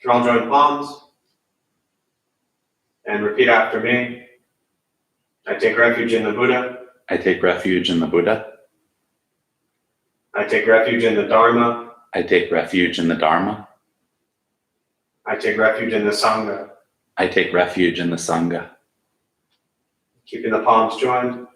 Draw joint palms and repeat after me. I take refuge in the Buddha. I take refuge in the Buddha. I take refuge in the Dharma. I take refuge in the Dharma. I take refuge in the Sangha. I take refuge in the Sangha. Keeping the palms joined.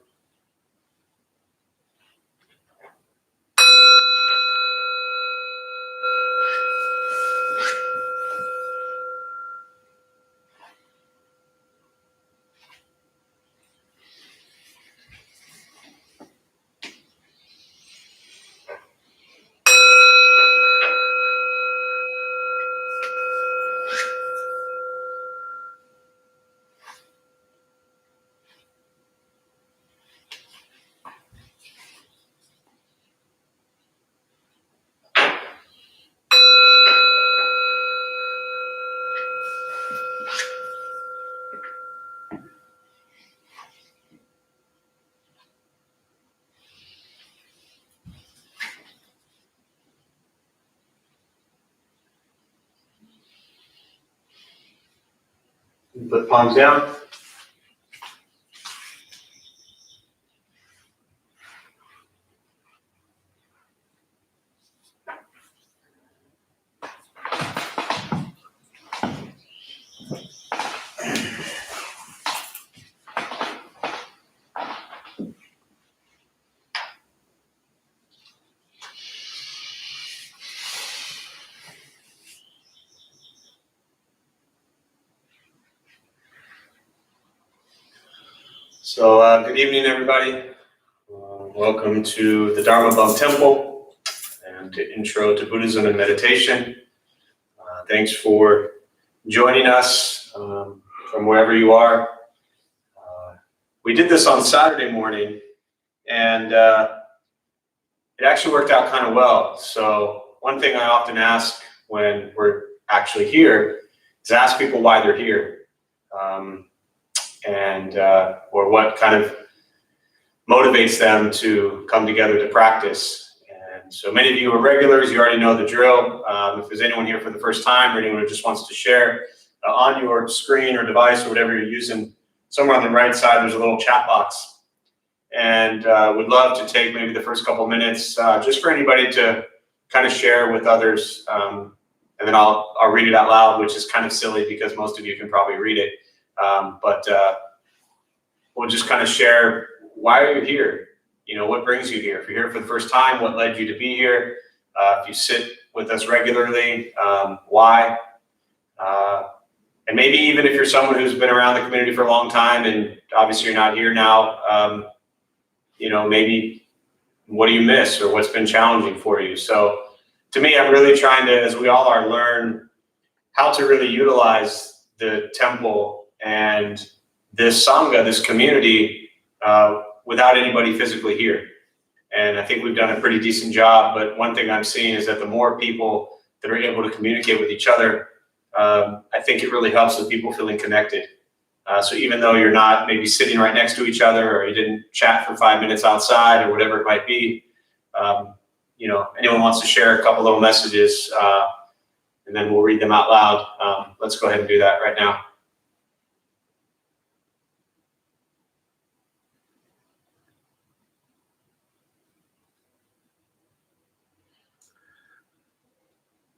Put palms down. So good evening, everybody. Welcome to the Dharma Bum Temple and to Intro to Buddhism and Meditation. Thanks for joining us from wherever you are. We did this on Saturday morning, and it actually worked out kind of well. So one thing I often ask when we're actually here is ask people why they're here. Or what kind of motivates them to come together to practice. And so many of you are regulars, you already know the drill. If there's anyone here for the first time or anyone who just wants to share, on your screen or device or whatever you're using, somewhere on the right side there's a little chat box. And would love to take maybe the first couple minutes just for anybody to kind of share with others. And then I'll read it out loud, which is kind of silly because most of you can probably read it. We'll just kind of share, why are you here? You know, what brings you here? If you're here for the first time, what led you to be here? If you sit with us regularly, why? And maybe even if you're someone who's been around the community for a long time and obviously you're not here now, you know, maybe what do you miss or what's been challenging for you? So to me, I'm really trying to, as we all are, learn how to really utilize the temple and this Sangha, this community, without anybody physically here. And I think we've done a pretty decent job, but one thing I'm seeing is that the more people that are able to communicate with each other, I think it really helps with people feeling connected. So even though you're not maybe sitting right next to each other, or you didn't chat for 5 minutes outside or whatever it might be, you know, anyone wants to share a couple little messages, and then we'll read them out loud. Let's go ahead and do that right now.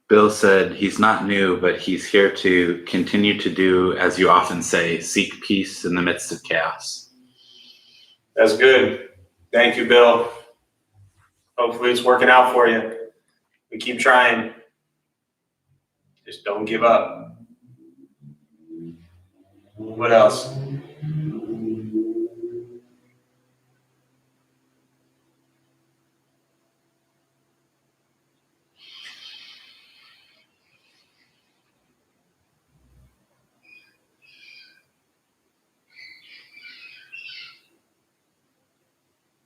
Bill said he's not new, but he's here to continue to do, as you often say, seek peace in the midst of chaos. That's good. Thank you, Bill. Hopefully it's working out for you. We keep trying. Just don't give up. What else?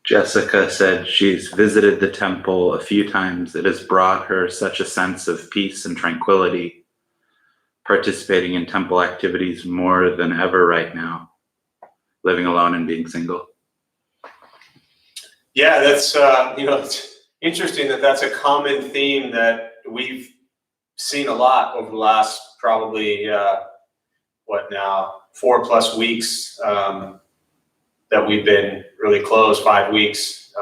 Jessica said she's visited the temple a few times. It has brought her such a sense of peace and tranquility, participating in temple activities more than ever right now, living alone and being single. Yeah, that's, you know, it's interesting that that's a common theme that we've seen a lot over the last probably, 4+ weeks that we've been really closed, 5 weeks,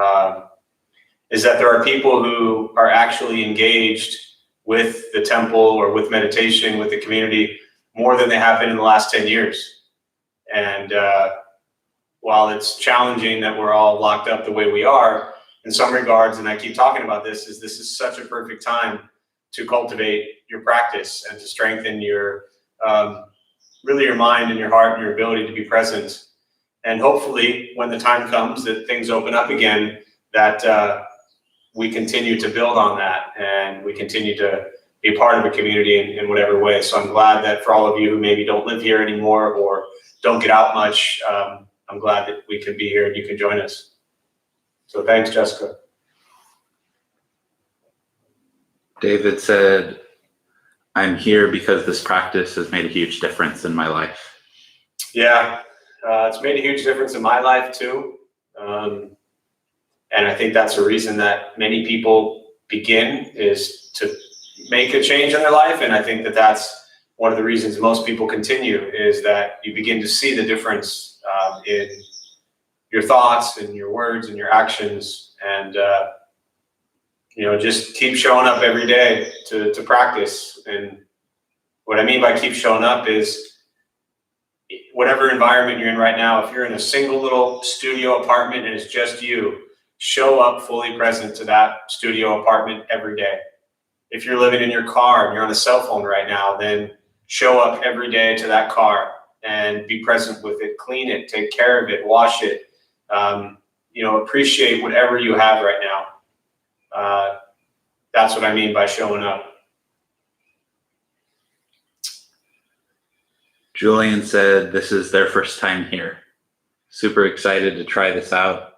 is that there are people who are actually engaged with the temple or with meditation, with the community, more than they have been in the last 10 years. And while it's challenging that we're all locked up the way we are, in some regards, and I keep talking about this is such a perfect time to cultivate your practice and to strengthen your, really your mind and your heart and your ability to be present. And hopefully when the time comes that things open up again, that we continue to build on that and we continue to be part of a community in whatever way. So I'm glad that for all of you who maybe don't live here anymore or don't get out much, I'm glad that we can be here and you can join us. So thanks, Jessica. David said, I'm here because this practice has made a huge difference in my life. Yeah, it's made a huge difference in my life too. And I think that's a reason that many people begin, is to make a change in their life. And I think that that's one of the reasons most people continue, is that you begin to see the difference in your thoughts and your words and your actions. And, just keep showing up every day to practice. And what I mean by keep showing up is whatever environment you're in right now, if you're in a single little studio apartment and it's just you, show up fully present to that studio apartment every day. If you're living in your car and you're on a cell phone right now, then show up every day to that car and be present with it, clean it, take care of it, wash it, appreciate whatever you have right now. That's what I mean by showing up. Julian said this is their first time here. Super excited to try this out.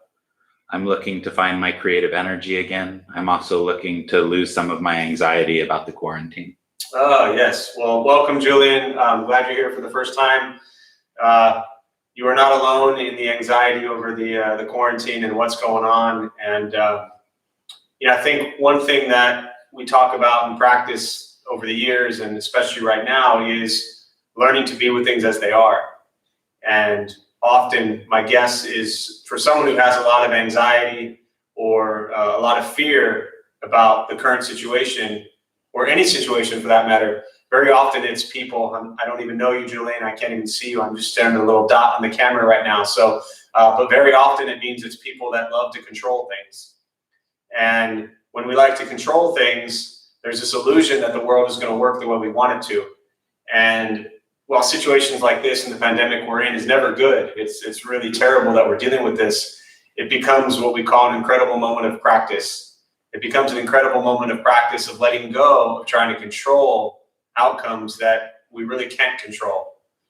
I'm looking to find my creative energy again. I'm also looking to lose some of my anxiety about the quarantine. Oh, yes. Well, welcome, Julian. I'm glad you're here for the first time. You are not alone in the anxiety over the quarantine and what's going on. And, I think one thing that we talk about in practice over the years, and especially right now, is learning to be with things as they are. And often my guess is, for someone who has a lot of anxiety or a lot of fear about the current situation, or any situation for that matter, very often it's people, I don't even know you, Julian, I can't even see you, I'm just staring at a little dot on the camera right now. So, but very often it means it's people that love to control things. And when we like to control things, there's this illusion that the world is going to work the way we want it to. And while situations like this and the pandemic we're in is never good, it's really terrible that we're dealing with this, it becomes what we call an incredible moment of practice. It becomes an incredible moment of practice of letting go of trying to control outcomes that we really can't control.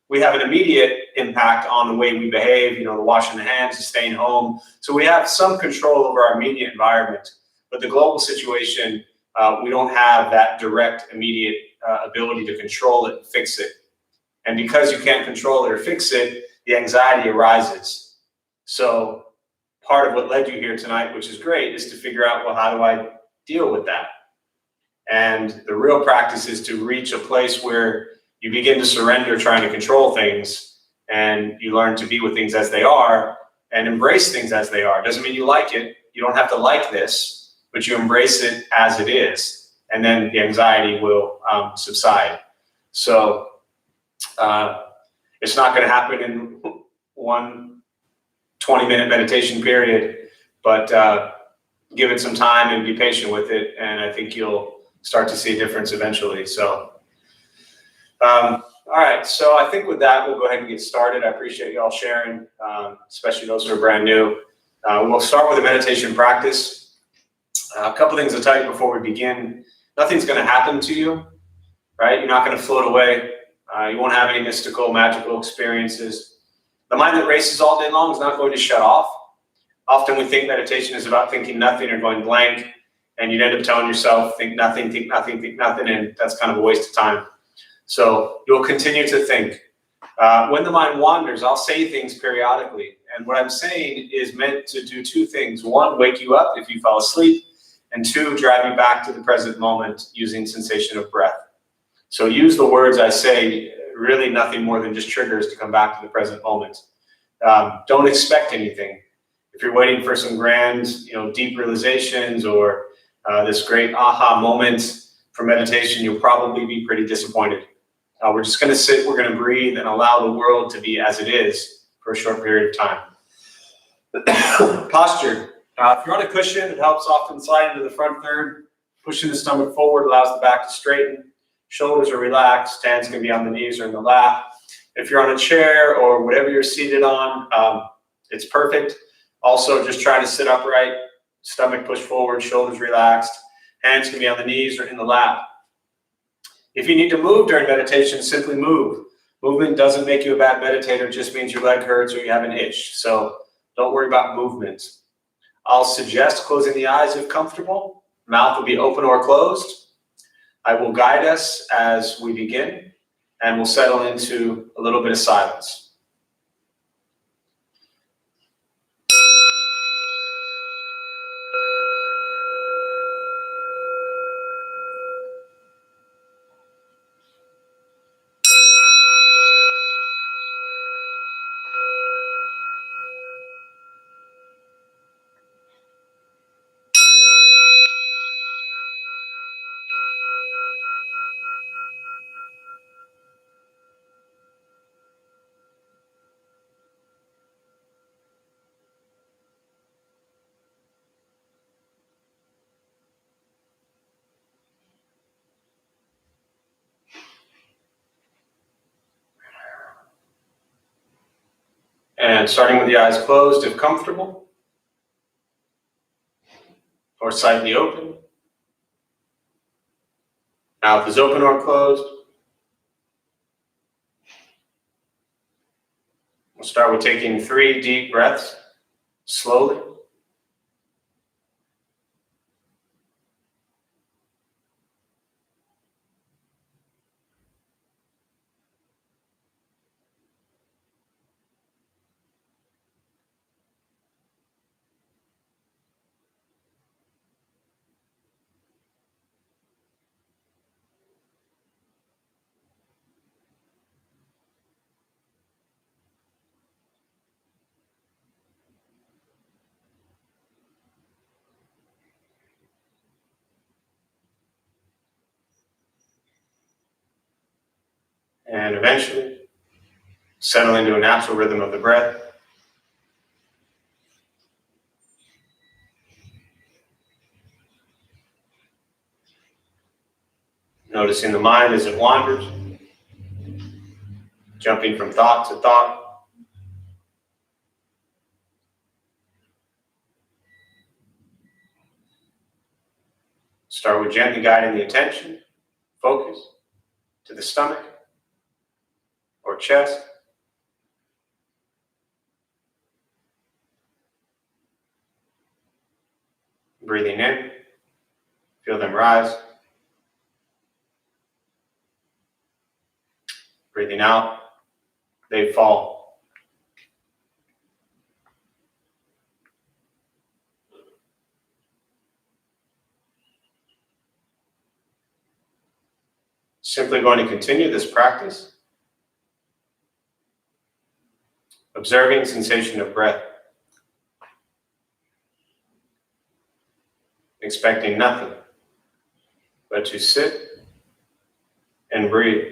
We have an immediate impact on the way we behave, the washing the hands, the staying home. So we have some control over our immediate environment, but the global situation, we don't have that direct, immediate ability to control it and fix it. And because you can't control it or fix it, the anxiety arises. So part of what led you here tonight, which is great, is to figure out, well, how do I deal with that? And the real practice is to reach a place where you begin to surrender trying to control things, and you learn to be with things as they are and embrace things as they are. Doesn't mean you like it. You don't have to like this, but you embrace it as it is. And then the anxiety will subside. So it's not going to happen in one 20-minute meditation period, but give it some time and be patient with it. And I think you'll start to see a difference eventually. So, all right. So I think with that, we'll go ahead and get started. I appreciate you all sharing, especially those who are brand new. We'll start with a meditation practice. A couple things to tell you before we begin. Nothing's going to happen to you, right? You're not going to float away. You won't have any mystical, magical experiences. The mind that races all day long is not going to shut off. Often we think meditation is about thinking nothing or going blank, and you'd end up telling yourself, think nothing, think nothing, think nothing, and that's kind of a waste of time. So you'll continue to think. When the mind wanders, I'll say things periodically. And what I'm saying is meant to do two things. One, wake you up if you fall asleep. And two, drive you back to the present moment using sensation of breath. So use the words I say, really nothing more than just triggers to come back to the present moment. Don't expect anything. If you're waiting for some grand, deep realizations or this great aha moment for meditation, you'll probably be pretty disappointed. We're just going to sit, we're going to breathe, and allow the world to be as it is for a short period of time. Posture. If you're on a cushion, it helps often slide into the front third. Pushing the stomach forward allows the back to straighten. Shoulders are relaxed. Hands can be on the knees or in the lap. If you're on a chair or whatever you're seated on, it's perfect. Also, just try to sit upright. Stomach pushed forward, shoulders relaxed. Hands can be on the knees or in the lap. If you need to move during meditation, simply move. Movement doesn't make you a bad meditator. It just means your leg hurts or you have an itch. So don't worry about movement. I'll suggest closing the eyes if comfortable. Mouth will be open or closed. I will guide us as we begin, and we'll settle into a little bit of silence. And starting with the eyes closed if comfortable, or slightly open. Mouth is open or closed. We'll start with taking 3 deep breaths, slowly. And eventually, settle into a natural rhythm of the breath. Noticing the mind as it wanders, jumping from thought to thought. Start with gently guiding the attention, focus, to the stomach or chest. Breathing in, feel them rise. Breathing out, they fall. Simply going to continue this practice, observing sensation of breath, expecting nothing but to sit and breathe.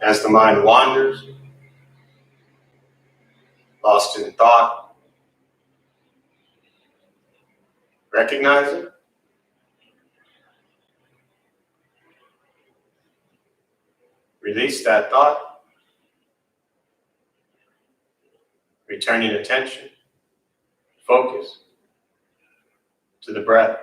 As the mind wanders, lost in thought, recognize it. Release that thought, returning attention, focus to the breath.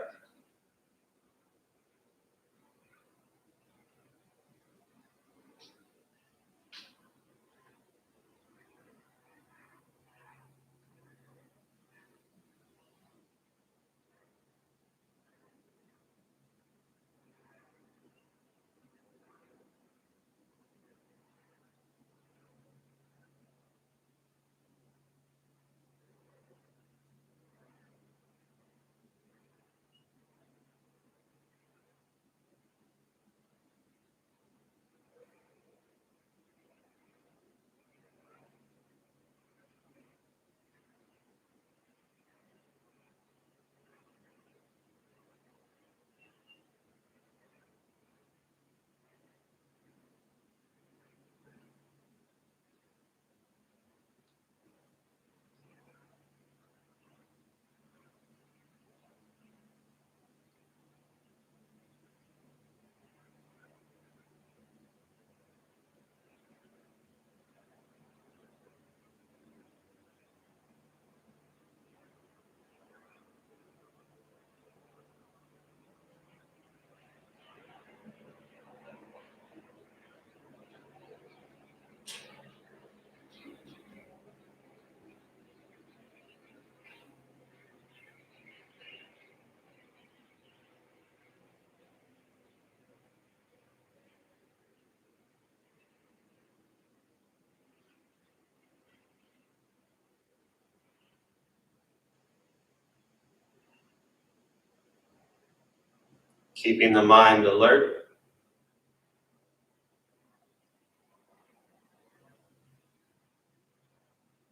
Keeping the mind alert,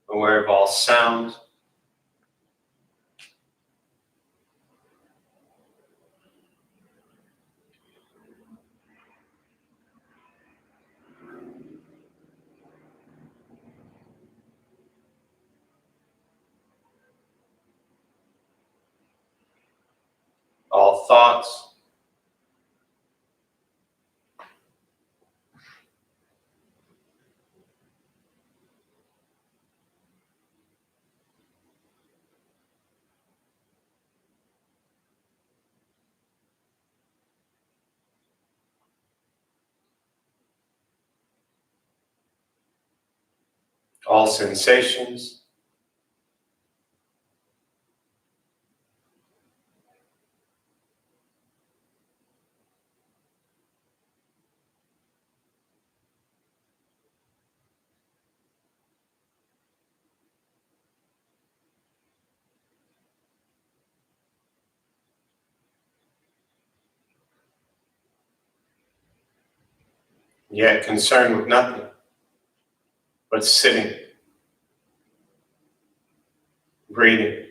aware of all sounds, all thoughts, all sensations, yet concerned with nothing but sitting, breathing.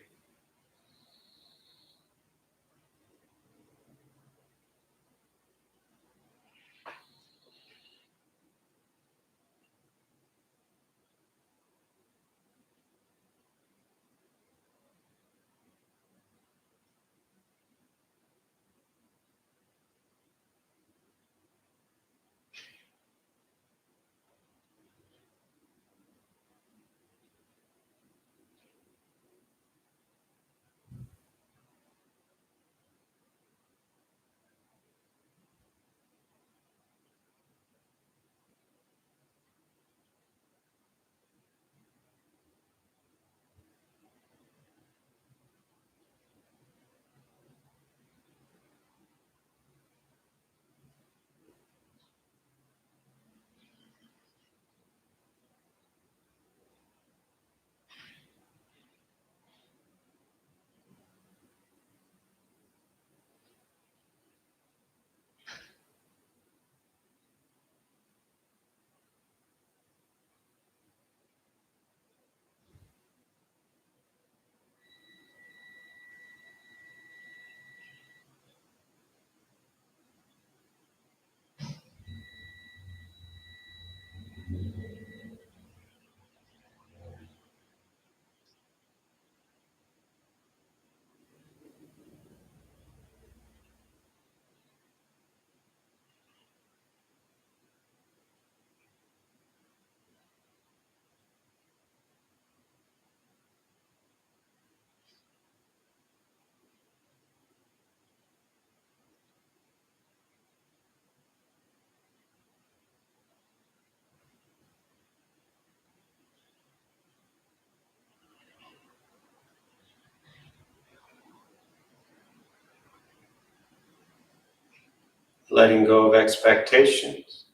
letting go of expectations,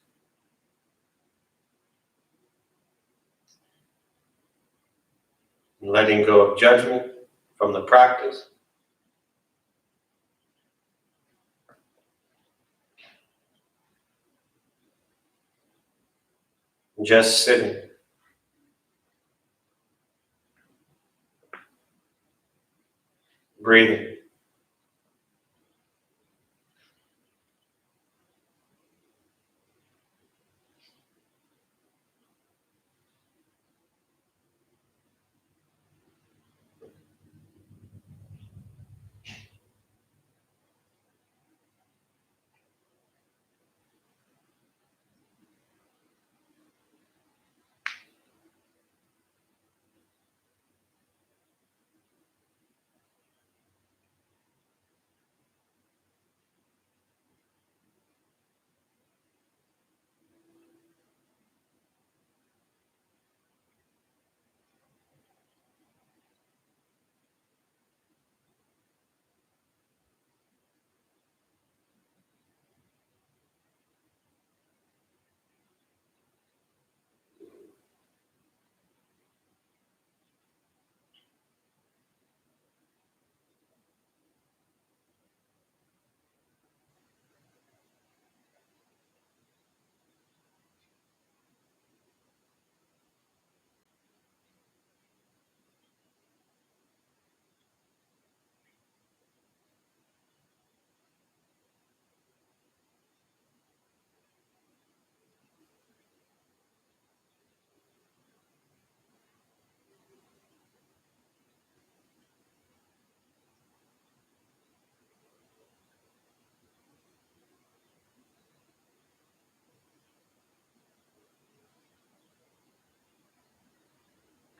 letting go of judgment from the practice. Just sitting. Breathing.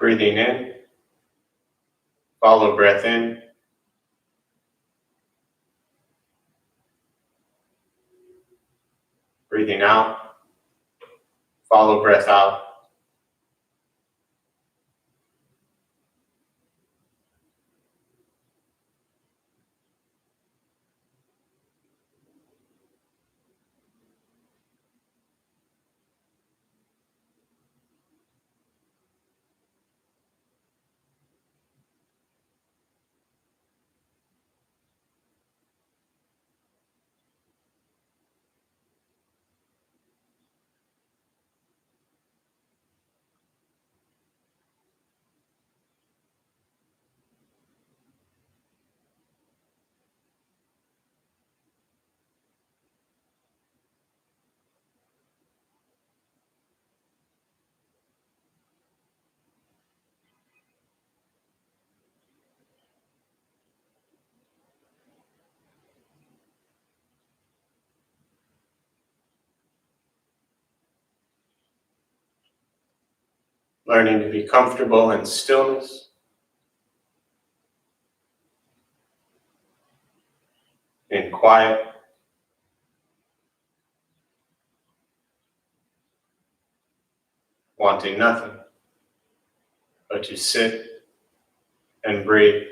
Breathing in. Follow breath in. Breathing out. Follow breath out. Learning to be comfortable in stillness. In quiet. Wanting nothing but to sit and breathe.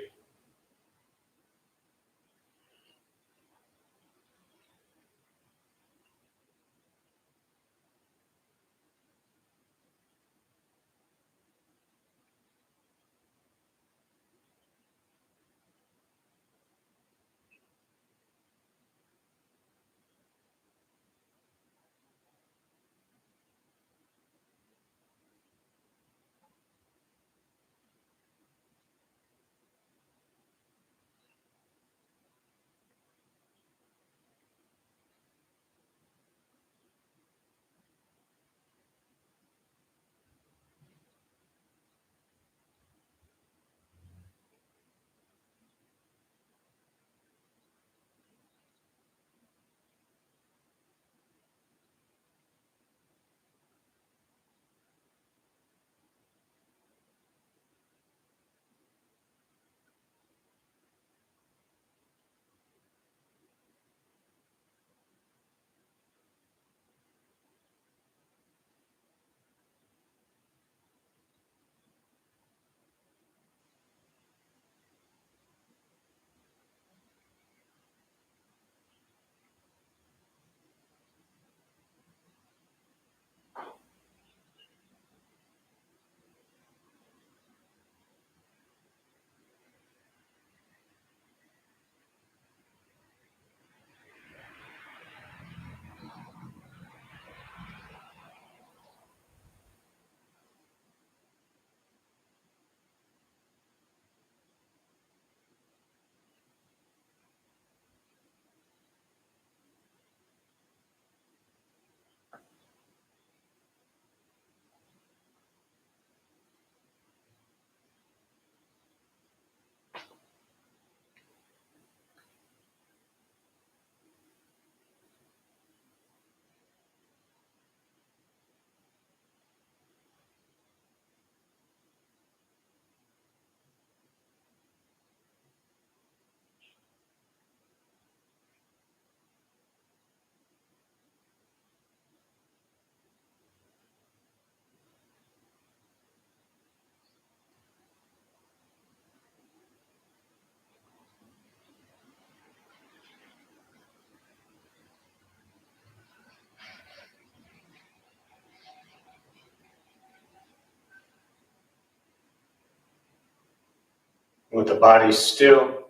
with the body still,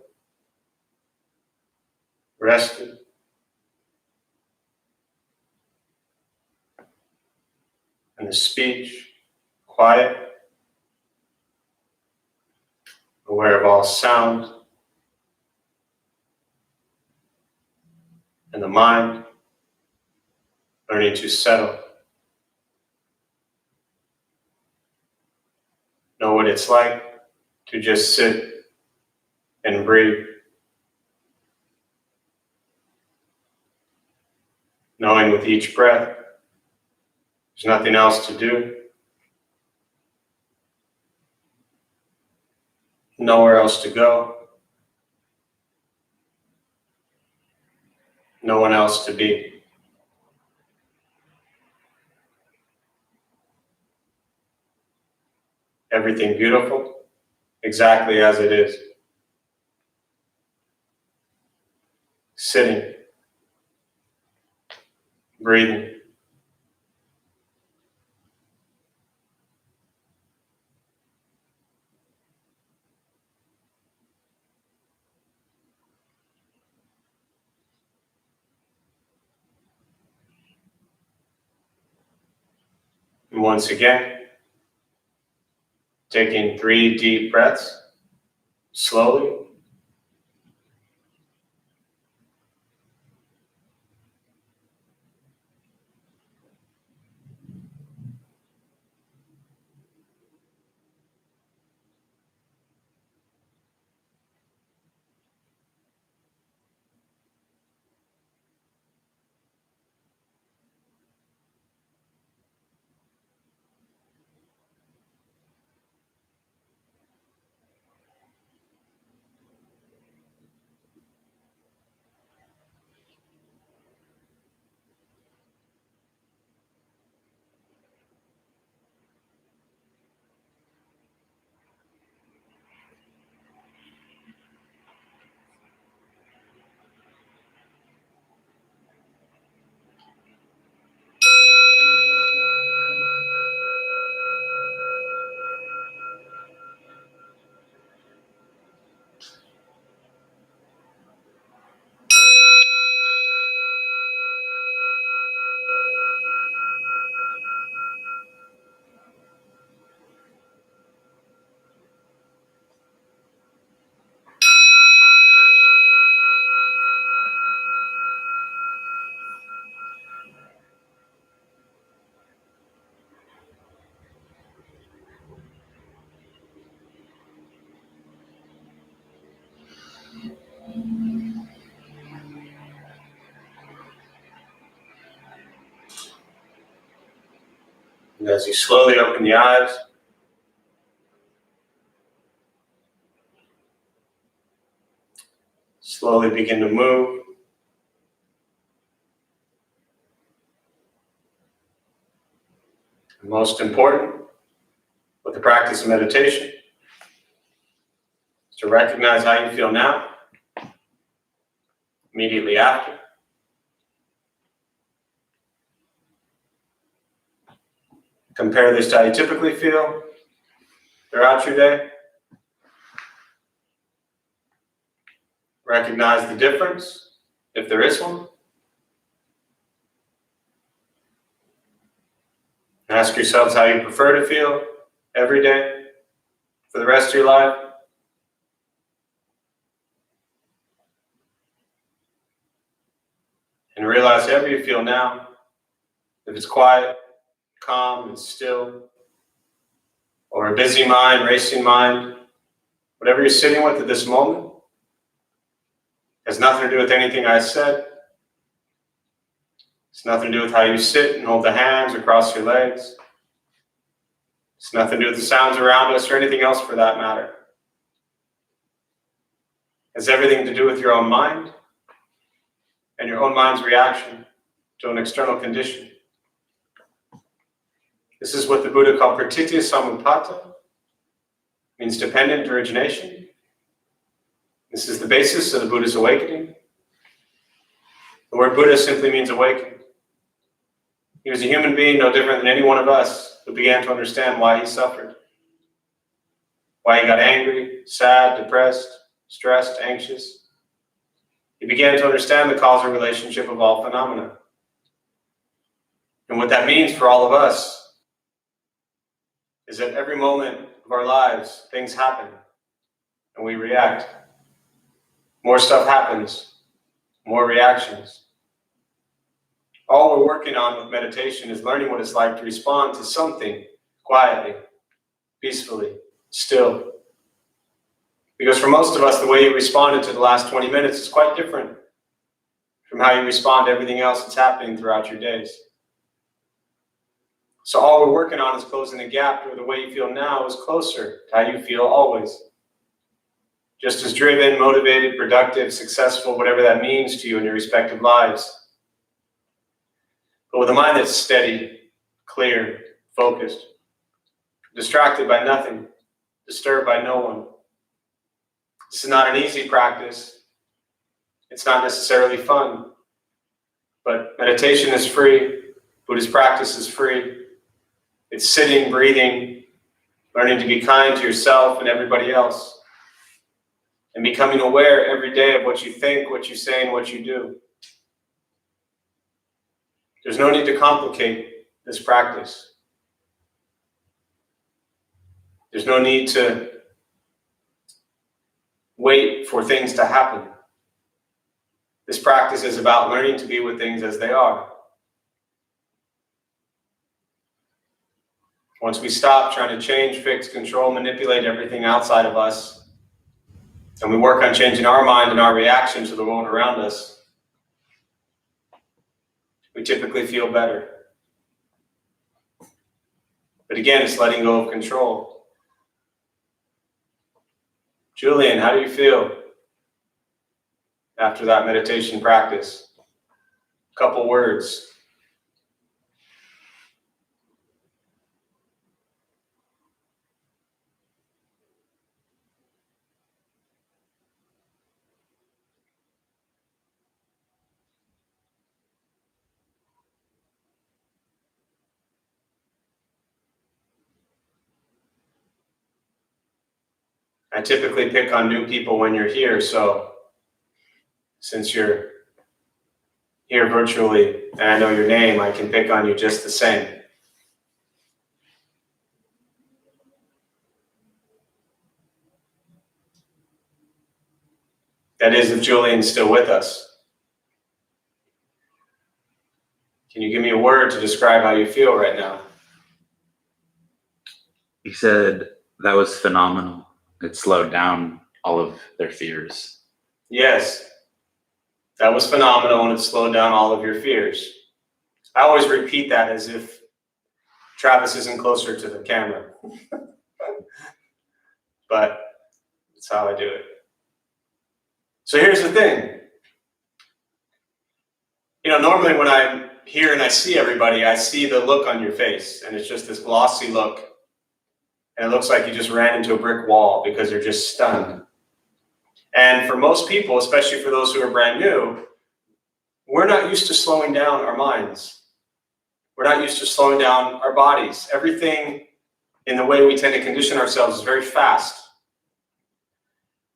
rested. And the speech quiet, aware of all sound. And the mind learning to settle. Know what it's like to just sit and breathe. Knowing with each breath, there's nothing else to do. Nowhere else to go. No one else to be. Everything beautiful, exactly as it is. Sitting, breathing. And once again, taking 3 deep breaths, slowly. And as you slowly open the eyes, slowly begin to move. And most important, with the practice of meditation, is to recognize how you feel now, immediately after. Compare this to how you typically feel throughout your day. Recognize the difference, if there is one. Ask yourselves how you prefer to feel every day for the rest of your life. And realize however you feel now, if it's quiet, calm, and still, or a busy mind, racing mind, whatever you're sitting with at this moment, has nothing to do with anything I said. It's nothing to do with how you sit and hold the hands or cross your legs. It's nothing to do with the sounds around us or anything else for that matter. It has everything to do with your own mind and your own mind's reaction to an external condition. This is what the Buddha called pratitya samutpata, means dependent origination. This is the basis of the Buddha's awakening. The word Buddha simply means awakened. He was a human being no different than any one of us who began to understand why he suffered. why he got angry, sad, depressed, stressed, anxious. He began to understand the causal relationship of all phenomena. And what that means for all of us is that every moment of our lives, things happen and we react. More stuff happens, more reactions. All we're working on with meditation is learning what it's like to respond to something quietly, peacefully, still. Because for most of us, the way you responded to the last 20 minutes is quite different from how you respond to everything else that's happening throughout your days. So all we're working on is closing the gap where the way you feel now is closer to how you feel always. Just as driven, motivated, productive, successful, whatever that means to you in your respective lives. But with a mind that's steady, clear, focused, distracted by nothing, disturbed by no one. This is not an easy practice. It's not necessarily fun. But meditation is free. Buddhist practice is free. It's sitting, breathing, learning to be kind to yourself and everybody else. And becoming aware every day of what you think, what you say, and what you do. There's no need to complicate this practice. There's no need to wait for things to happen. This practice is about learning to be with things as they are. Once we stop trying to change, fix, control, manipulate everything outside of us, and we work on changing our mind and our reaction to the world around us, we typically feel better. But again, it's letting go of control. Julian, how do you feel after that meditation practice? A couple words. I typically pick on new people when you're here, so since you're here virtually and I know your name, I can pick on you just the same. That is, if Julian's still with us. Can you give me a word to describe how you feel right now? He said that was phenomenal. It slowed down all of their fears. Yes, that was phenomenal and it slowed down all of your fears. I always repeat that as if Travis isn't closer to the camera. But that's how I do it. So here's the thing. Normally when I'm here and I see everybody, I see the look on your face and it's just this glossy look. And it looks like you just ran into a brick wall because you're just stunned. And for most people, especially for those who are brand new, we're not used to slowing down our minds. We're not used to slowing down our bodies. Everything in the way we tend to condition ourselves is very fast.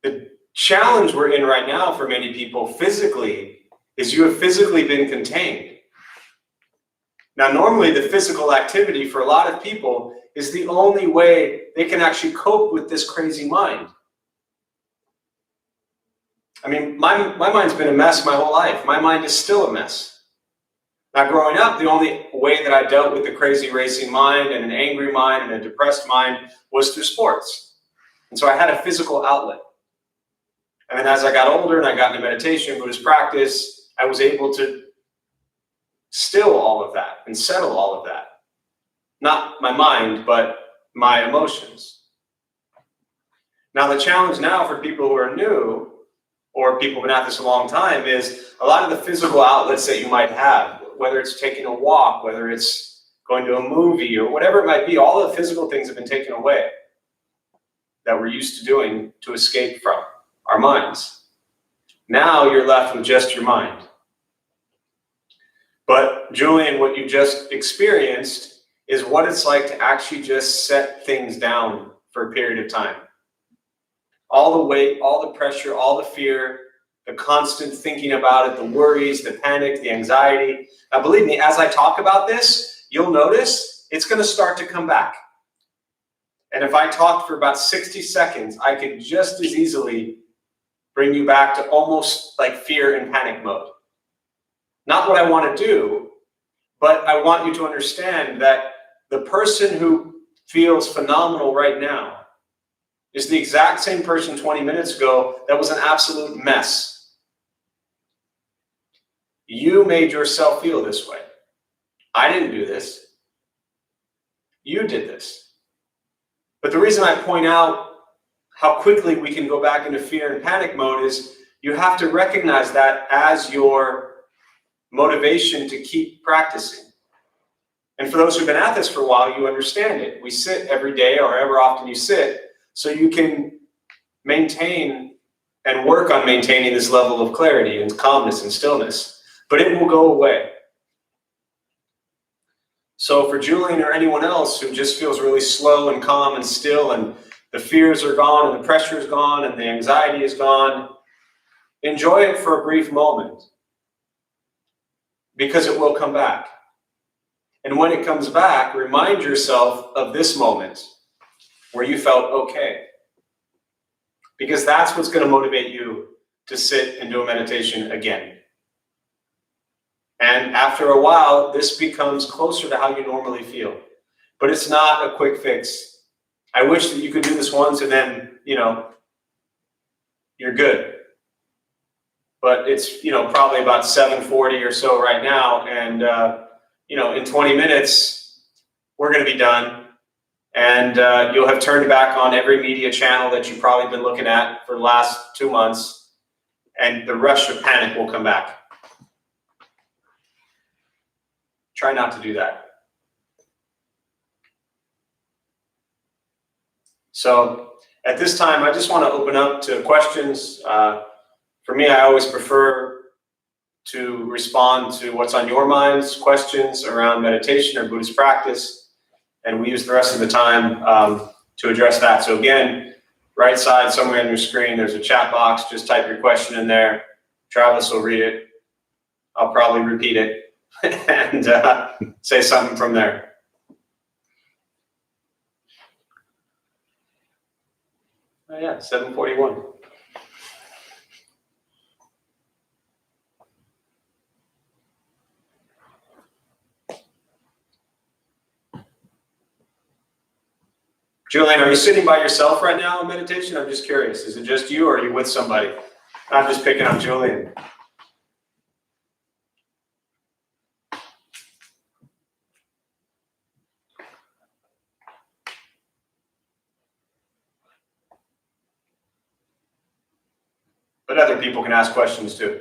The challenge we're in right now for many people physically is you have physically been contained. Now, normally the physical activity for a lot of people is the only way they can actually cope with this crazy mind. I mean, my mind's been a mess my whole life. My mind is still a mess. Now, growing up, the only way that I dealt with the crazy racing mind and an angry mind and a depressed mind was through sports. And so I had a physical outlet. And then as I got older and I got into meditation, Buddhist practice, I was able to still all of that and settle all of that. Not my mind, but my emotions. Now, the challenge now for people who are new, or people who've been at this a long time, is a lot of the physical outlets that you might have, whether it's taking a walk, whether it's going to a movie, or whatever it might be, all the physical things have been taken away that we're used to doing to escape from our minds. Now you're left with just your mind. But Julian, what you just experienced is what it's like to actually just set things down for a period of time. all the weight, all the pressure, all the fear, the constant thinking about it, the worries, the panic, the anxiety. Now, believe me, as I talk about this, you'll notice it's going to start to come back. And if I talked for about 60 seconds, I could just as easily bring you back to almost like fear and panic mode. Not what I want to do, but I want you to understand that the person who feels phenomenal right now is the exact same person 20 minutes ago that was an absolute mess. You made yourself feel this way. I didn't do this. You did this. But the reason I point out how quickly we can go back into fear and panic mode is you have to recognize that as your motivation to keep practicing. And for those who've been at this for a while, you understand it. We sit every day or however often you sit so you can maintain and work on maintaining this level of clarity and calmness and stillness. But it will go away. So for Julian or anyone else who just feels really slow and calm and still and the fears are gone and the pressure is gone and the anxiety is gone, enjoy it for a brief moment because it will come back. And when it comes back, remind yourself of this moment where you felt okay. Because that's what's going to motivate you to sit and do a meditation again. And after a while, this becomes closer to how you normally feel. But it's not a quick fix. I wish that you could do this once and then, you're good. But it's, probably about 7:40 or so right now. And, in 20 minutes, we're going to be done. And you'll have turned back on every media channel that you've probably been looking at for the last 2 months. And the rush of panic will come back. Try not to do that. So at this time, I just want to open up to questions. For me, I always prefer to respond to what's on your minds, questions around meditation or Buddhist practice. And we use the rest of the time to address that. So again, right side somewhere on your screen, there's a chat box. Just type your question in there. Travis will read it. I'll probably repeat it and say something from there. Oh yeah, 7:41. Julian, are you sitting by yourself right now in meditation? I'm just curious. Is it just you or are you with somebody? I'm just picking on Julian. But other people can ask questions too.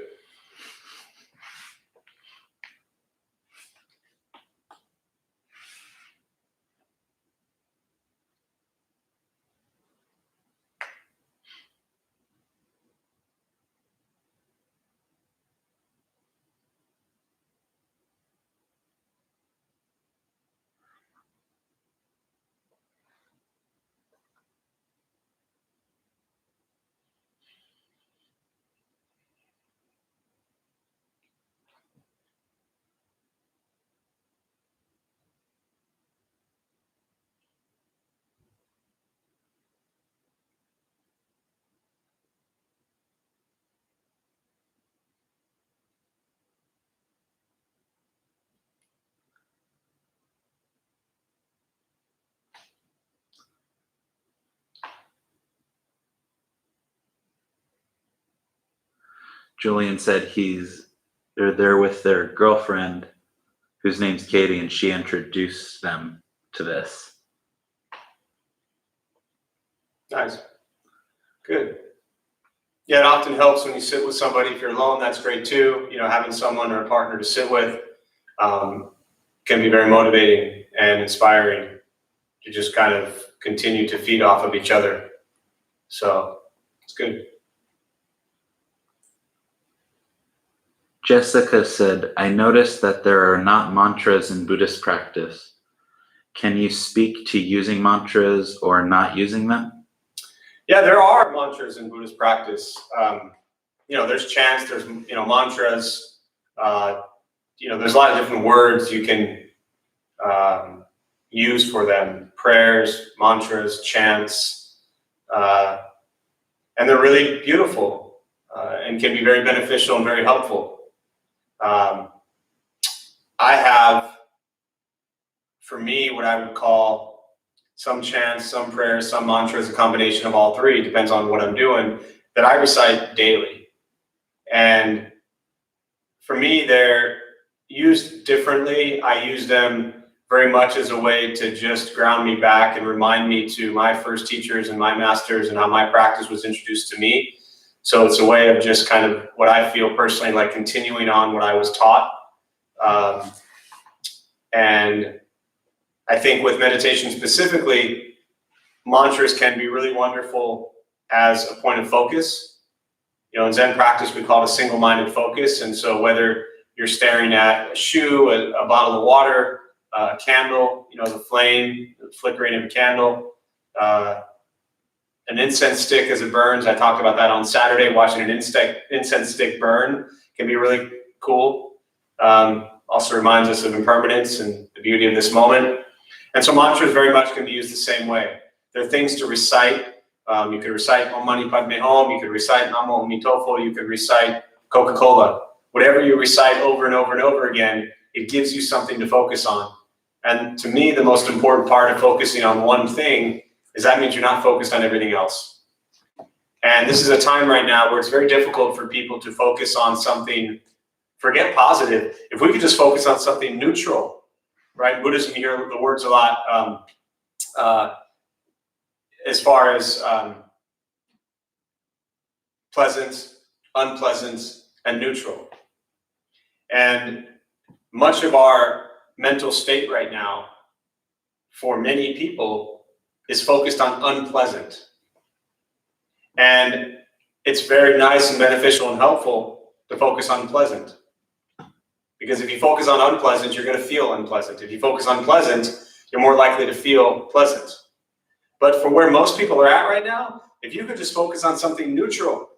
Julian said they're there with their girlfriend, whose name's Katie, and she introduced them to this. Nice. Good. Yeah, it often helps when you sit with somebody. If you're alone, that's great too. Having someone or a partner to sit with can be very motivating and inspiring to just kind of continue to feed off of each other. So it's good. Jessica said, I noticed that there are not mantras in Buddhist practice. Can you speak to using mantras or not using them? Yeah, there are mantras in Buddhist practice. There's chants, there's, mantras, there's a lot of different words you can use for them. Prayers, mantras, chants, and they're really beautiful and can be very beneficial and very helpful. I have, for me, what I would call some chants, some prayers, some mantras, a combination of all three, depends on what I'm doing, that I recite daily. And for me, they're used differently. I use them very much as a way to just ground me back and remind me to my first teachers and my masters and how my practice was introduced to me. So it's a way of just kind of what I feel personally like continuing on what I was taught. And I think with meditation specifically, mantras can be really wonderful as a point of focus. In Zen practice, we call it a single-minded focus. And so whether you're staring at a shoe, a bottle of water, a candle, the flame, the flickering of a candle, an incense stick as it burns. I talked about that on Saturday. Watching an incense stick burn can be really cool. Also reminds us of impermanence and the beauty of this moment. And so mantras very much can be used the same way. They're things to recite. You could recite Om Mani Padme Hum. You could recite Namo Mitofo. You could recite Coca-Cola. Whatever you recite over and over and over again, it gives you something to focus on. And to me, the most important part of focusing on one thing is that means you're not focused on everything else. And this is a time right now where it's very difficult for people to focus on something, forget positive. If we could just focus on something neutral, right? In Buddhism, you hear the words a lot as far as pleasant, unpleasant, and neutral. And much of our mental state right now, for many people, is focused on unpleasant. And it's very nice and beneficial and helpful to focus on pleasant. Because if you focus on unpleasant, you're going to feel unpleasant. If you focus on pleasant, you're more likely to feel pleasant. But for where most people are at right now, if you could just focus on something neutral,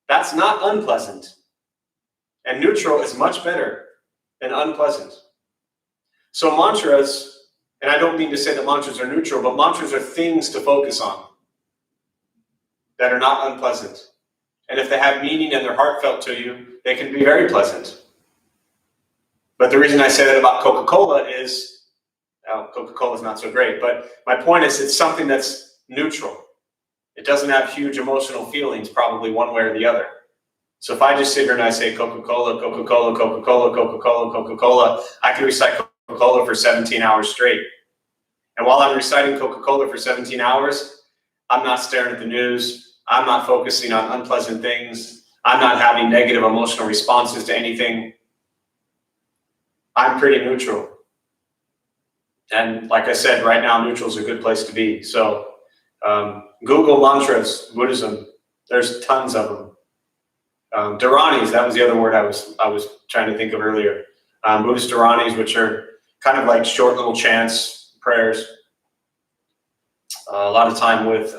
that's not unpleasant. And neutral is much better than unpleasant. So mantras, and I don't mean to say that mantras are neutral, but mantras are things to focus on that are not unpleasant. And if they have meaning and they're heartfelt to you, they can be very pleasant. But the reason I say that about Coca-Cola is, Coca-Cola is not so great, but my point is it's something that's neutral. It doesn't have huge emotional feelings, probably one way or the other. So if I just sit here and I say Coca-Cola, Coca-Cola, Coca-Cola, Coca-Cola, Coca-Cola, I can recite Coca-Cola for 17 hours straight. And while I'm reciting Coca-Cola for 17 hours, I'm not staring at the news. I'm not focusing on unpleasant things. I'm not having negative emotional responses to anything. I'm pretty neutral. And like I said, right now, neutral is a good place to be. So Google mantras, Buddhism. There's tons of them. Dharanis, that was the other word I was trying to think of earlier. Buddhist Dharanis, which are kind of like short little chants, prayers. A lot of time with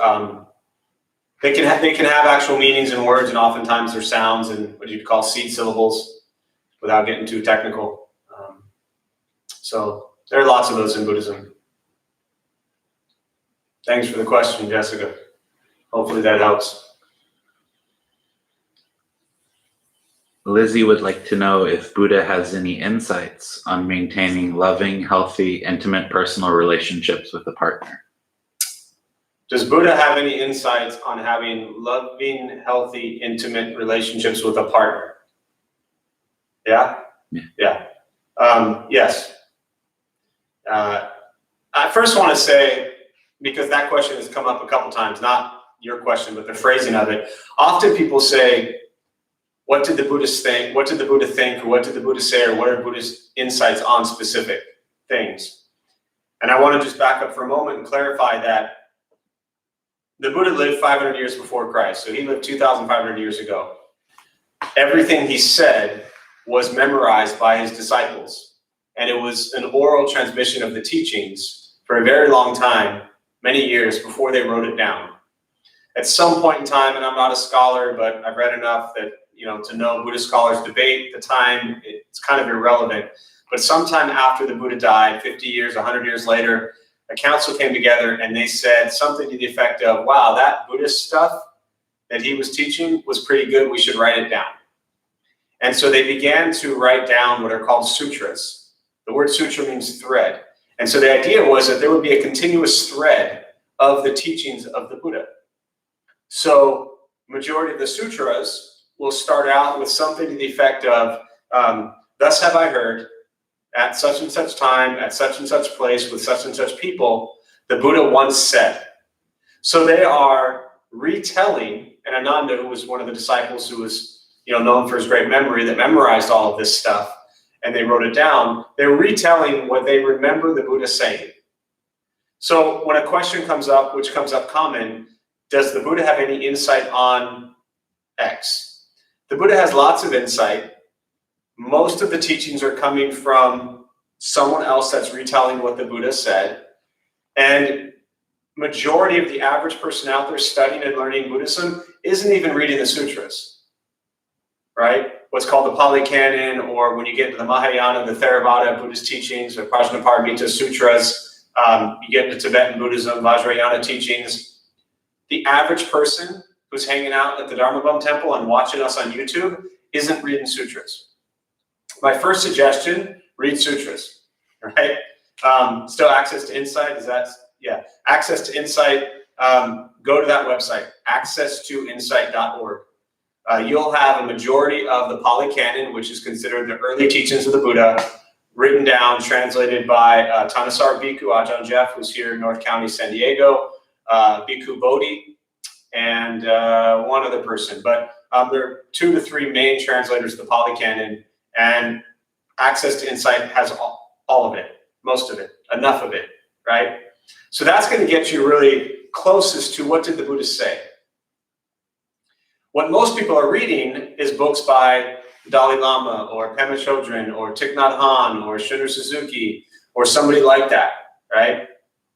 they can have actual meanings and words, and oftentimes they're sounds and what you'd call seed syllables, without getting too technical. So there are lots of those in Buddhism. Thanks for the question, Jessica. Hopefully that helps. Lizzie would like to know if Buddha has any insights on maintaining loving, healthy, intimate personal relationships with a partner. Does Buddha have any insights on having loving, healthy, intimate relationships with a partner? Yeah? Yeah. Yes. I first want to say, because that question has come up a couple times, not your question, but the phrasing of it. Often people say, what did the Buddhists think? What did the Buddha think? Or what did the Buddha say? Or what are Buddhist insights on specific things? And I want to just back up for a moment and clarify that the Buddha lived 500 years before Christ. So he lived 2,500 years ago. Everything he said was memorized by his disciples. And it was an oral transmission of the teachings for a very long time, many years before they wrote it down. at some point in time, and I'm not a scholar, but I've read enough that, to know Buddhist scholars debate the time, it's kind of irrelevant. But sometime after the Buddha died, 50 years, 100 years later, a council came together and they said something to the effect of, wow, that Buddhist stuff that he was teaching was pretty good. We should write it down. And so they began to write down what are called sutras. The word sutra means thread. And so the idea was that there would be a continuous thread of the teachings of the Buddha. So majority of the sutras will start out with something to the effect of, thus have I heard, at such and such time, at such and such place, with such and such people, the Buddha once said. So they are retelling, and Ananda, who was one of the disciples who was known for his great memory, that memorized all of this stuff, and they wrote it down, they're retelling what they remember the Buddha saying. So when a question comes up, which comes up common, does the Buddha have any insight on X? The Buddha has lots of insight. Most of the teachings are coming from someone else that's retelling what the Buddha said. And majority of the average person out there studying and learning Buddhism isn't even reading the sutras, right? What's called the Pali Canon, or when you get into the Mahayana, the Theravada Buddhist teachings, or Prajnaparamita Sutras, you get into Tibetan Buddhism, Vajrayana teachings. The average person who's hanging out at the Dharma Bum Temple and watching us on YouTube isn't reading sutras. My first suggestion, read sutras, right? Still access to insight, access to insight. Go to that website, accesstoinsight.org. You'll have a majority of the Pali Canon, which is considered the early teachings of the Buddha, written down, translated by Thanissaro Bhikkhu, Ajahn Jeff, who's here in North County, San Diego, Bhikkhu Bodhi, and one other person. But there are 2 to 3 main translators of the Pali Canon, and Access to Insight has all of it, most of it, enough of it, right? So that's going to get you really closest to what did the Buddha say. What most people are reading is books by Dalai Lama or Pema Chodron or Thich Nhat Hanh or Shunryu Suzuki or somebody like that, right?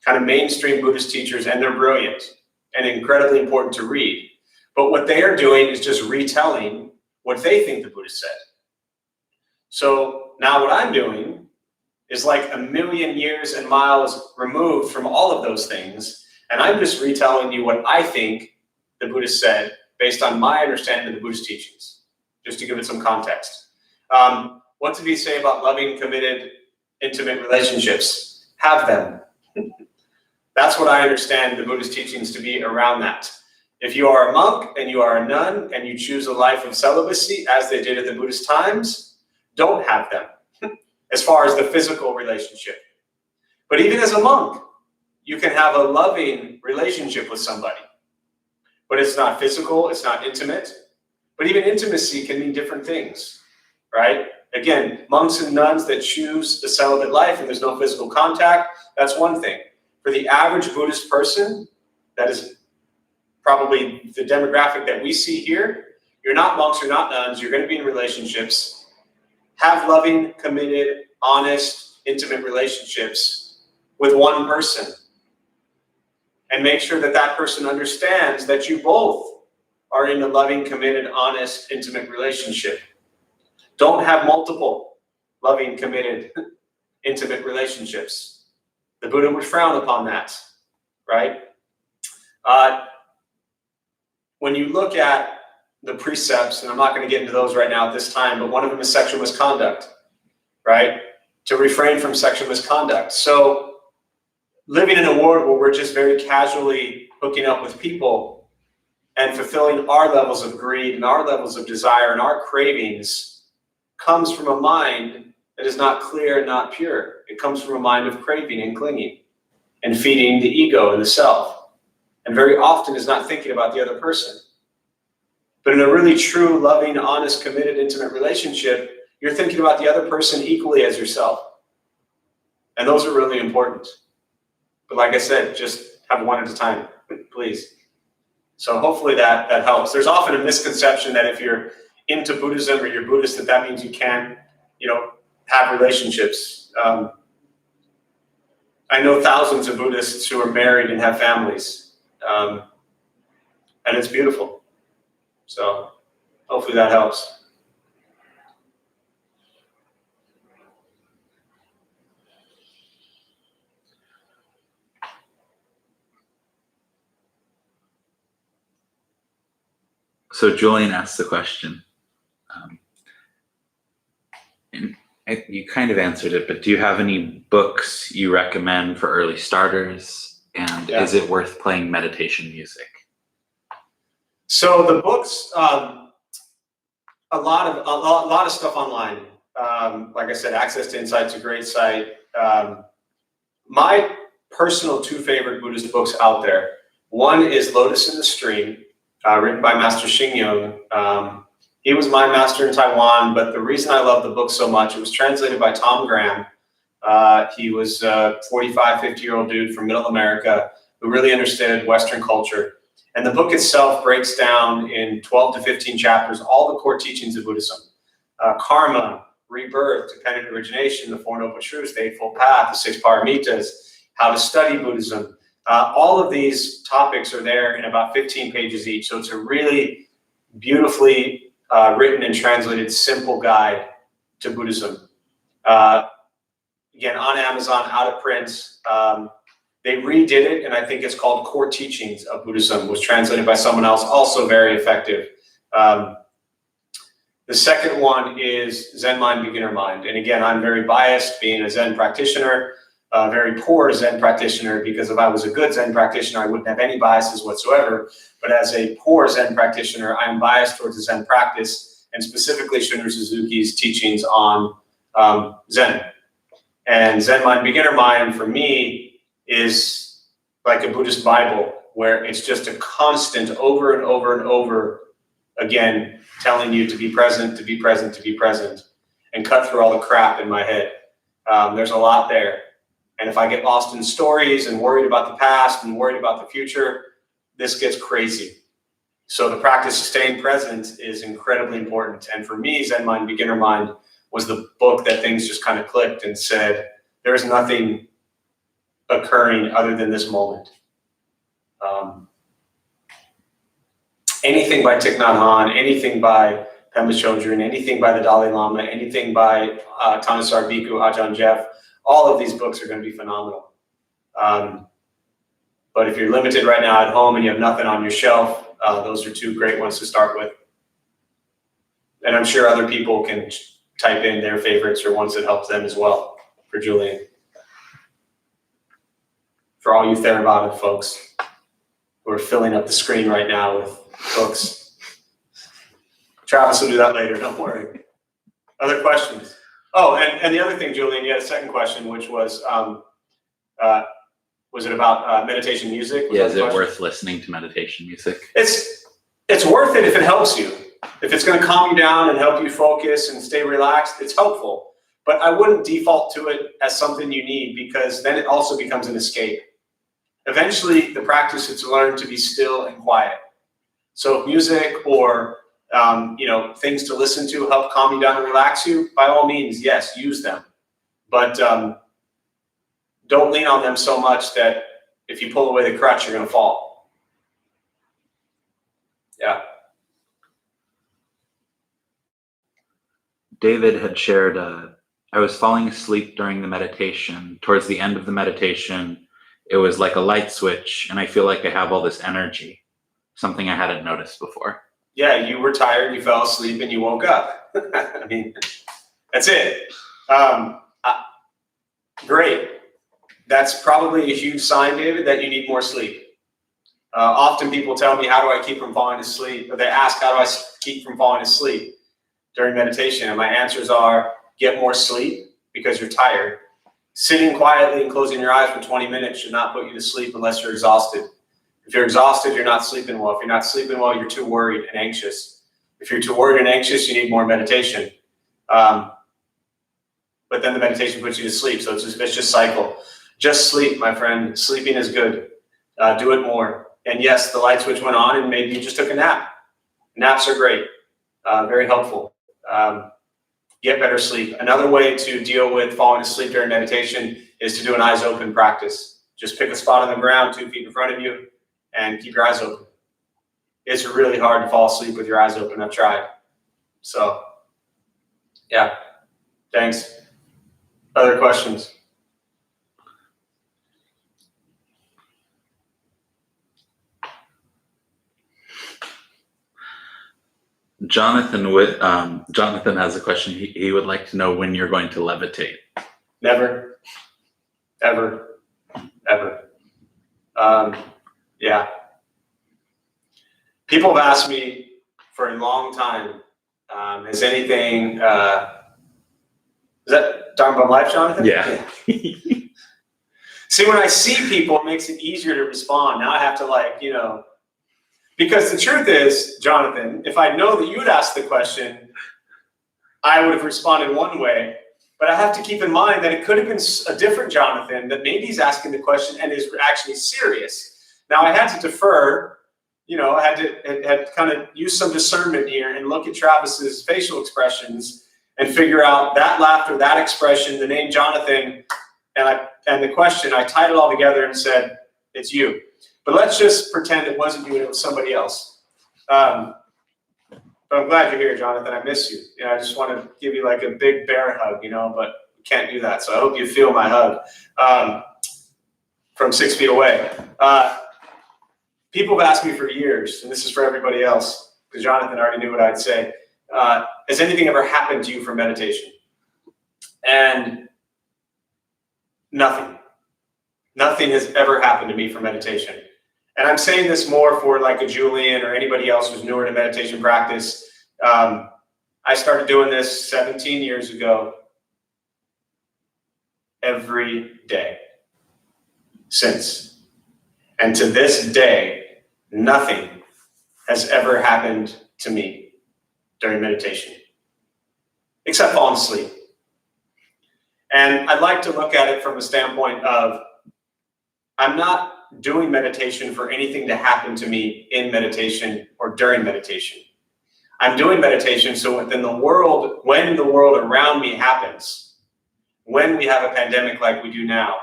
Kind of mainstream Buddhist teachers, and they're brilliant and incredibly important to read. But what they are doing is just retelling what they think the Buddha said. So now what I'm doing is like a million years and miles removed from all of those things, and I'm just retelling you what I think the Buddha said based on my understanding of the Buddhist teachings, just to give it some context. What did he say about loving, committed, intimate relationships? Have them. That's what I understand the Buddhist teachings to be around that. If you are a monk and you are a nun and you choose a life of celibacy, as they did at the Buddhist times, don't have them, as far as the physical relationship. But even as a monk, you can have a loving relationship with somebody. But it's not physical, it's not intimate. But even intimacy can mean different things, right? Again, monks and nuns that choose the celibate life and there's no physical contact, that's one thing. For the average Buddhist person, that is probably the demographic that we see here, you're not monks, you're not nuns, you're going to be in relationships. Have loving, committed, honest, intimate relationships with one person. And make sure that that person understands that you both are in a loving, committed, honest, intimate relationship. Don't have multiple loving, committed, intimate relationships. The Buddha would frown upon that, right? When you look at the precepts, and I'm not going to get into those right now at this time, but one of them is sexual misconduct, right? To refrain from sexual misconduct. So living in a world where we're just very casually hooking up with people and fulfilling our levels of greed and our levels of desire and our cravings comes from a mind that is not clear and not pure. It comes from a mind of craving and clinging and feeding the ego and the self, and very often is not thinking about the other person. But in a really true, loving, honest, committed, intimate relationship, you're thinking about the other person equally as yourself. And those are really important. But like I said, just have one at a time, please. So hopefully that helps. There's often a misconception that if you're into Buddhism or you're Buddhist, that means you can, have relationships. I know thousands of Buddhists who are married and have families. and it's beautiful. So hopefully that helps. So Julian asked the question, and you kind of answered it, but do you have any books you recommend for early starters? And is it worth playing meditation music? So the books, a lot of stuff online. Like I said, Access to Insight's a great site. My personal two favorite Buddhist books out there. One is Lotus in the Stream, written by Master Xing. He was my master in Taiwan, but the reason I love the book so much, it was translated by Tom Graham. He was a 45, 50-year-old dude from Middle America who really understood Western culture. And the book itself breaks down in 12 to 15 chapters all the core teachings of Buddhism. Karma, rebirth, dependent origination, the Four Noble Truths, the Eightfold Path, the Six Paramitas, how to study Buddhism. All of these topics are there in about 15 pages each. So it's a really beautifully written and translated simple guide to Buddhism. Again, on Amazon, out of print. They redid it, and I think it's called Core Teachings of Buddhism. It was translated by someone else, also very effective. The second one is Zen Mind, Beginner Mind. And again, I'm very biased being a Zen practitioner, a very poor Zen practitioner, because if I was a good Zen practitioner, I wouldn't have any biases whatsoever. But as a poor Zen practitioner, I'm biased towards the Zen practice, and specifically Shunryu Suzuki's teachings on Zen. And Zen Mind, Beginner Mind, for me, is like a Buddhist Bible, where it's just a constant over and over and over again, telling you to be present, to be present, to be present, and cut through all the crap in my head. There's a lot there. And if I get lost in stories and worried about the past and worried about the future, this gets crazy. So the practice of staying present is incredibly important. And for me, Zen Mind, Beginner Mind was the book that things just kind of clicked and said, there's nothing occurring other than this moment. Anything by Thich Nhat Hanh, anything by Pema Chodron, anything by the Dalai Lama, anything by Thanissaro Bhikkhu, Ajahn Jeff, all of these books are going to be phenomenal. But if you're limited right now at home and you have nothing on your shelf, those are two great ones to start with. And I'm sure other people can type in their favorites or ones that help them as well for Julian. For all you Theravada folks who are filling up the screen right now with books. Travis will do that later, don't worry. Other questions? Oh, and the other thing, Julian, you had a second question, which was it about meditation music? Yeah, is it worth listening to meditation music? It's worth it if it helps you. If it's going to calm you down and help you focus and stay relaxed, it's helpful. But I wouldn't default to it as something you need, because then it also becomes an escape. Eventually, the practice is to learn to be still and quiet. So if music or things to listen to help calm you down and relax you, by all means, yes, use them. But don't lean on them so much that if you pull away the crutch, you're going to fall. Yeah. David had shared, I was falling asleep during the meditation. Towards the end of the meditation, it was like a light switch, and I feel like I have all this energy, something I hadn't noticed before. Yeah, you were tired, you fell asleep, and you woke up. I mean, that's it. Great. That's probably a huge sign, David, that you need more sleep. Often people tell me, how do I keep from falling asleep? Or they ask, how do I keep from falling asleep during meditation? And my answers are, get more sleep because you're tired. Sitting quietly and closing your eyes for 20 minutes should not put you to sleep unless you're exhausted. If you're exhausted, you're not sleeping well. If you're not sleeping well, you're too worried and anxious. If you're too worried and anxious, you need more meditation. But then the meditation puts you to sleep. So it's a vicious cycle. Just sleep, my friend. Sleeping is good. Do it more. And yes, the light switch went on and maybe you just took a nap. Naps are great. Very helpful. Get better sleep. Another way to deal with falling asleep during meditation is to do an eyes open practice. Just pick a spot on the ground 2 feet in front of you and keep your eyes open. it's really hard to fall asleep with your eyes open. I've tried. So, yeah, thanks. Other questions? Jonathan has a question. He would like to know when you're going to levitate. Never, ever, ever. Yeah. People have asked me for a long time, is anything, is that talking about life, Jonathan? Yeah. See, when I see people, it makes it easier to respond. Now I have to because the truth is, Jonathan, if I know that you would ask the question, I would have responded one way, but I have to keep in mind that it could have been a different Jonathan that maybe he's asking the question and is actually serious. Now I had to defer, I had to kind of use some discernment here and look at Travis's facial expressions and figure out that laughter, that expression, the name Jonathan, and the question. I tied it all together and said, it's you. But let's just pretend it wasn't you and it was somebody else. But I'm glad you're here, Jonathan. I miss you. I just want to give you like a big bear hug, but we can't do that. So I hope you feel my hug from 6 feet away. People have asked me for years, and this is for everybody else, because Jonathan already knew what I'd say. Has anything ever happened to you from meditation? And nothing. Nothing has ever happened to me from meditation. And I'm saying this more for like a Julian or anybody else who's newer to meditation practice. I started doing this 17 years ago, every day since. And to this day, nothing has ever happened to me during meditation, except falling asleep. And I'd like to look at it from a standpoint of, I'm not doing meditation for anything to happen to me in meditation or during meditation. I'm doing meditation so when the world around me happens, when we have a pandemic like we do now,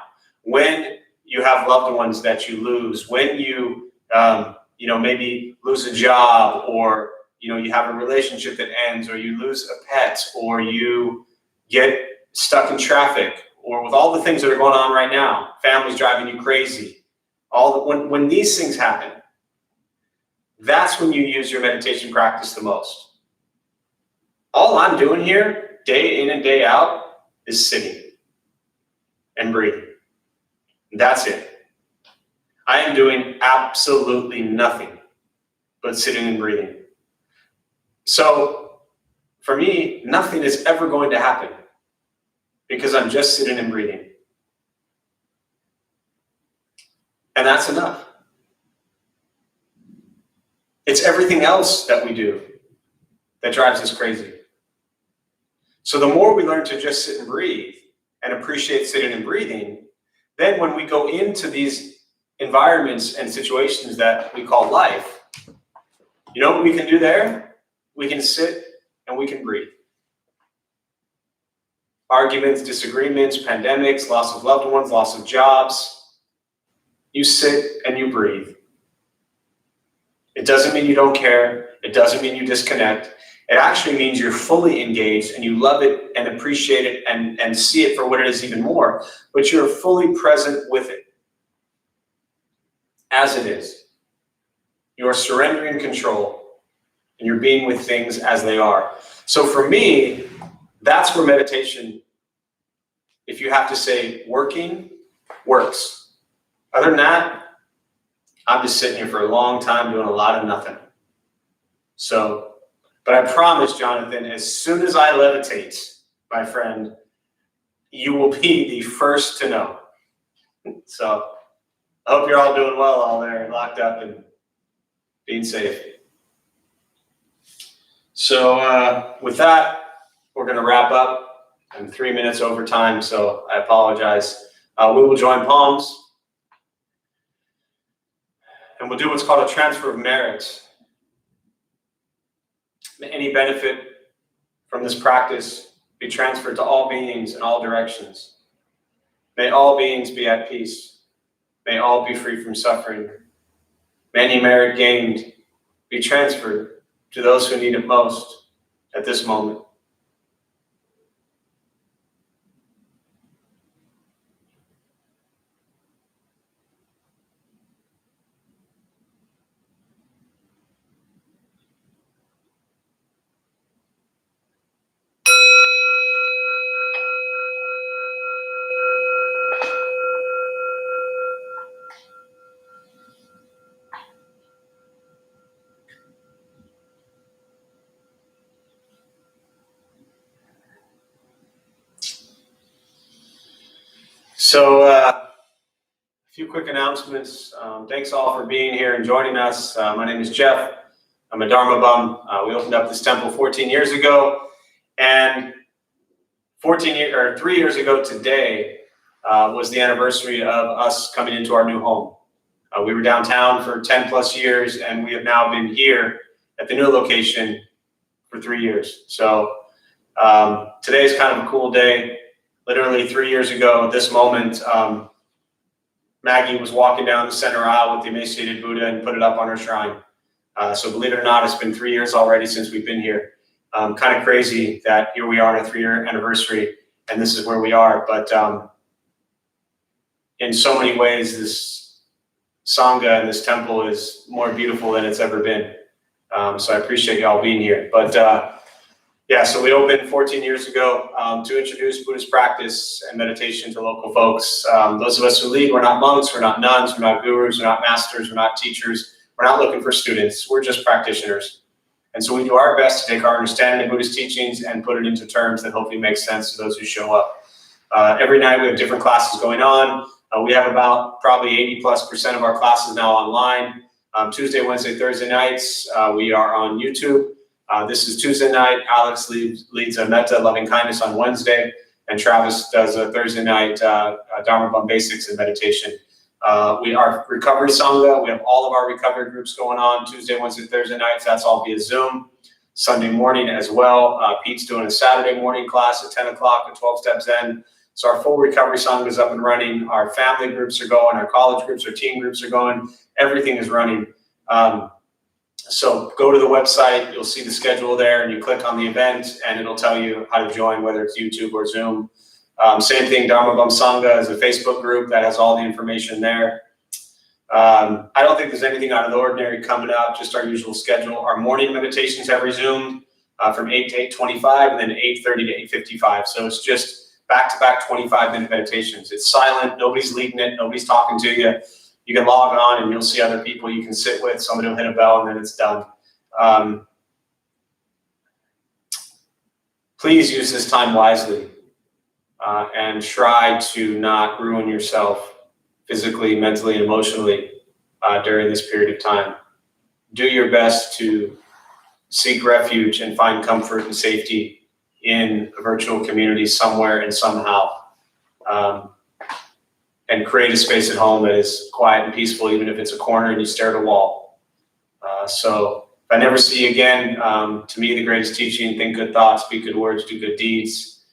when you have loved ones that you lose, when you, maybe lose a job, or, you have a relationship that ends, or you lose a pet, or you get stuck in traffic, or with all the things that are going on right now, families driving you crazy. When these things happen, that's when you use your meditation practice the most. All I'm doing here, day in and day out, is sitting and breathing. That's it. I am doing absolutely nothing but sitting and breathing. So for me, nothing is ever going to happen because I'm just sitting and breathing. And that's enough. It's everything else that we do that drives us crazy. So the more we learn to just sit and breathe and appreciate sitting and breathing, then when we go into these environments and situations that we call life, you know what we can do there? We can sit and we can breathe. Arguments, disagreements, pandemics, loss of loved ones, loss of jobs. You sit and you breathe. It doesn't mean you don't care. It doesn't mean you disconnect. It actually means you're fully engaged and you love it and appreciate it and see it for what it is even more, but you're fully present with it as it is. You're surrendering control and you're being with things as they are. So for me, that's where meditation, if you have to say working, works. Other than that, I'm just sitting here for a long time doing a lot of nothing. So, but I promise, Jonathan, as soon as I levitate, my friend, you will be the first to know. So I hope you're all doing well all there, locked up and being safe. So with that, we're going to wrap up. I'm 3 minutes over time, so I apologize. We will join palms. And we'll do what's called a transfer of merit. May any benefit from this practice be transferred to all beings in all directions. May all beings be at peace. May all be free from suffering. May any merit gained be transferred to those who need it most at this moment. So a few quick announcements. Thanks all for being here and joining us. My name is Jeff. I'm a Dharma bum. We opened up this temple 14 years ago, and 3 years ago today was the anniversary of us coming into our new home. We were downtown for 10 plus years, and we have now been here at the new location for 3 years. So today is kind of a cool day. Literally 3 years ago at this moment, Maggie was walking down the center aisle with the emaciated Buddha and put it up on her shrine. So believe it or not, it's been 3 years already since we've been here. Kind of crazy that here we are on a 3-year anniversary and this is where we are. But in so many ways, this Sangha and this temple is more beautiful than it's ever been. So I appreciate y'all being here. But yeah, so we opened 14 years ago to introduce Buddhist practice and meditation to local folks. Those of us who lead, we're not monks, we're not nuns, we're not gurus, we're not masters, we're not teachers. We're not looking for students, we're just practitioners. And so we do our best to take our understanding of Buddhist teachings and put it into terms that hopefully make sense to those who show up. Every night we have different classes going on. We have about probably 80+% of our classes now online. Tuesday, Wednesday, Thursday nights, we are on YouTube. This is Tuesday night. Alex leads a Metta, loving kindness on Wednesday, and Travis does a Thursday night Dharma Bum basics and meditation. We are recovery Sangha. We have all of our recovery groups going on Tuesday, Wednesday, Thursday nights. That's all via Zoom. Sunday morning as well. Pete's doing a Saturday morning class at 10 o'clock at 12 Steps Zen. So our full recovery Sangha is up and running. Our family groups are going. Our college groups, our teen groups are going. Everything is running. So go to the website, you'll see the schedule there, and you click on the event, and it'll tell you how to join, whether it's YouTube or Zoom. Same thing, Dharma Bum Sangha is a Facebook group that has all the information there. I don't think there's anything out of the ordinary coming up, just our usual schedule. Our morning meditations have resumed from 8 to 8:25, and then 8:30 to 8:55. So it's just back-to-back 25-minute meditations. It's silent, nobody's leading it, nobody's talking to you. You can log on and you'll see other people you can sit with. Somebody will hit a bell and then it's done. Please use this time wisely and try to not ruin yourself physically, mentally, and emotionally during this period of time. Do your best to seek refuge and find comfort and safety in a virtual community somewhere and somehow. And create a space at home that is quiet and peaceful, even if it's a corner and you stare at a wall. So if I never see you again, to me, the greatest teaching, think good thoughts, speak good words, do good deeds.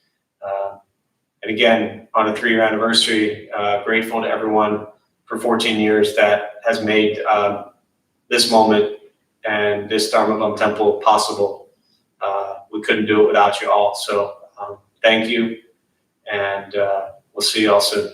And again, on a 3-year anniversary, grateful to everyone for 14 years that has made this moment and this Dharma Bum temple possible. We couldn't do it without you all. So thank you, and we'll see you all soon.